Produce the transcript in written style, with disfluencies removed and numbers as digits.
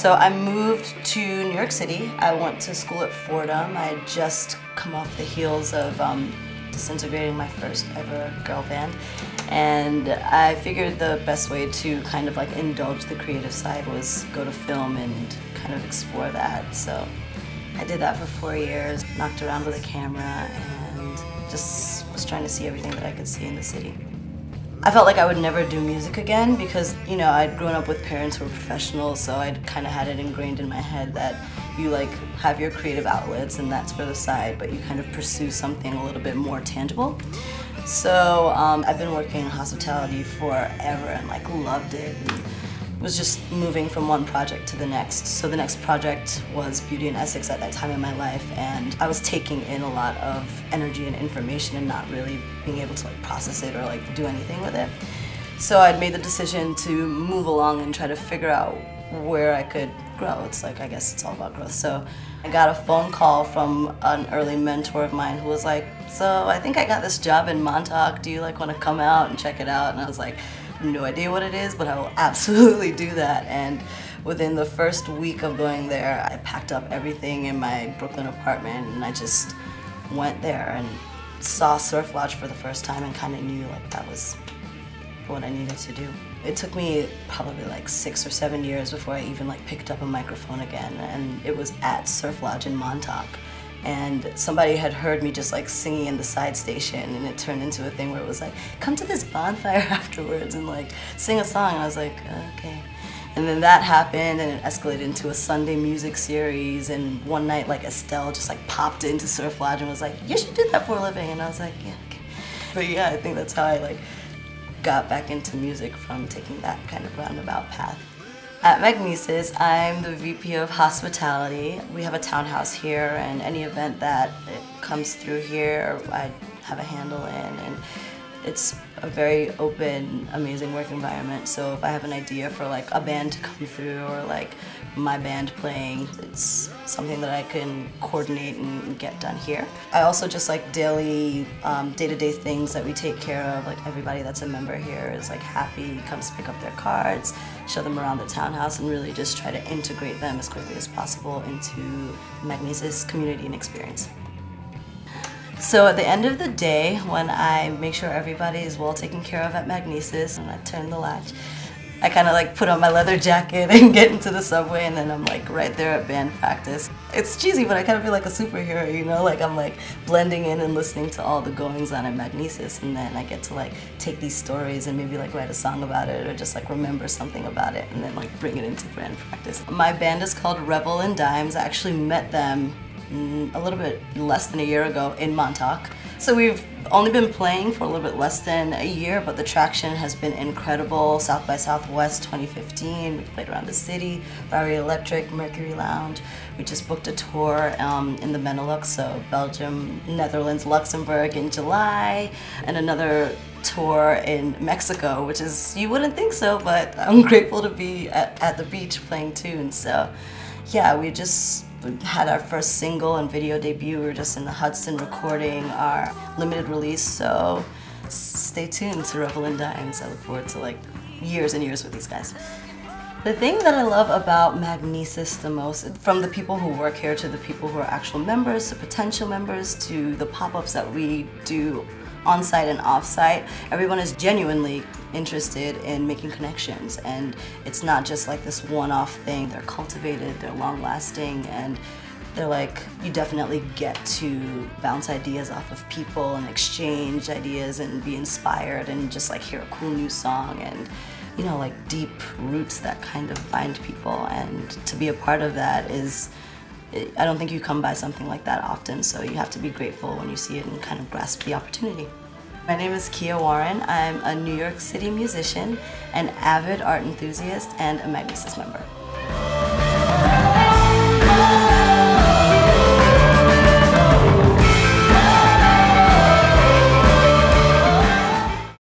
So I moved to New York City. I went to school at Fordham. I had just come off the heels of disintegrating my first ever girl band. And I figured the best way to kind of like indulge the creative side was go to film and kind of explore that. So I did that for 4 years, knocked around with a camera, and just was trying to see everything that I could see in the city. I felt like I would never do music again because, you know, I'd grown up with parents who were professionals, so I'd kind of had it ingrained in my head that you like have your creative outlets and that's for the side, but you kind of pursue something a little bit more tangible. So I've been working in hospitality forever and like loved it. And was just moving from one project to the next. So the next project was Beauty and Essex at that time in my life, and I was taking in a lot of energy and information and not really being able to like process it or like do anything with it. So I'd made the decision to move along and try to figure out where I could grow. It's like, I guess it's all about growth. So I got a phone call from an early mentor of mine who was like, so I think I got this job in Montauk, do you like want to come out and check it out? And I was like, no idea what it is, but I will absolutely do that. And within the first week of going there, I packed up everything in my Brooklyn apartment and I just went there and saw Surf Lodge for the first time and kind of knew like that was what I needed to do. It took me probably like 6 or 7 years before I even like picked up a microphone again, and it was at Surf Lodge in Montauk. And somebody had heard me just like singing in the side station, and it turned into a thing where it was like, come to this bonfire afterwards and like sing a song. And I was like, okay. And then that happened, and it escalated into a Sunday music series. And one night, like Estelle just like popped into Surf Lodge and was like, you should do that for a living. And I was like, yeah, okay. But yeah, I think that's how I like got back into music, from taking that kind of roundabout path. At Magnises, I'm the VP of Hospitality. We have a townhouse here, and any event that comes through here, I have a handle in. And it's a very open, amazing work environment. So if I have an idea for like a band to come through or like my band playing, it's something that I can coordinate and get done here. I also just like daily, day-to-day things that we take care of. Like everybody that's a member here is like happy, comes pick up their cards, show them around the townhouse, and really just try to integrate them as quickly as possible into Magnises community and experience. So at the end of the day, when I make sure everybody is well taken care of at Magnises, and I turn the latch, I kind of like put on my leather jacket and get into the subway, and then I'm like right there at band practice. It's cheesy, but I kind of feel like a superhero, you know? Like I'm like blending in and listening to all the goings on at Magnises, and then I get to like take these stories and maybe like write a song about it or just like remember something about it and then like bring it into band practice. My band is called Revel and Dimes. I actually met them a little bit less than a year ago in Montauk. So we've only been playing for a little bit less than a year, but the traction has been incredible. South by Southwest 2015, we played around the city, Barry Electric, Mercury Lounge. We just booked a tour in the Benelux, so Belgium, Netherlands, Luxembourg in July, and another tour in Mexico, which is, you wouldn't think so, but I'm grateful to be at the beach playing tunes. So yeah, we had our first single and video debut. We were just in the Hudson recording our limited release, so stay tuned to Revel and Dimes. I look forward to like years and years with these guys. The thing that I love about Magnises the most, from the people who work here to the people who are actual members to potential members to the pop-ups that we do on-site and off-site, everyone is genuinely interested in making connections, and it's not just like this one-off thing. They're cultivated, they're long-lasting, and they're like, you definitely get to bounce ideas off of people and exchange ideas and be inspired and just like hear a cool new song, and you know, like deep roots that kind of bind people. And to be a part of that is, I don't think you come by something like that often, so you have to be grateful when you see it and kind of grasp the opportunity. My name is Kia Warren. I'm a New York City musician, an avid art enthusiast, and a Magnises member.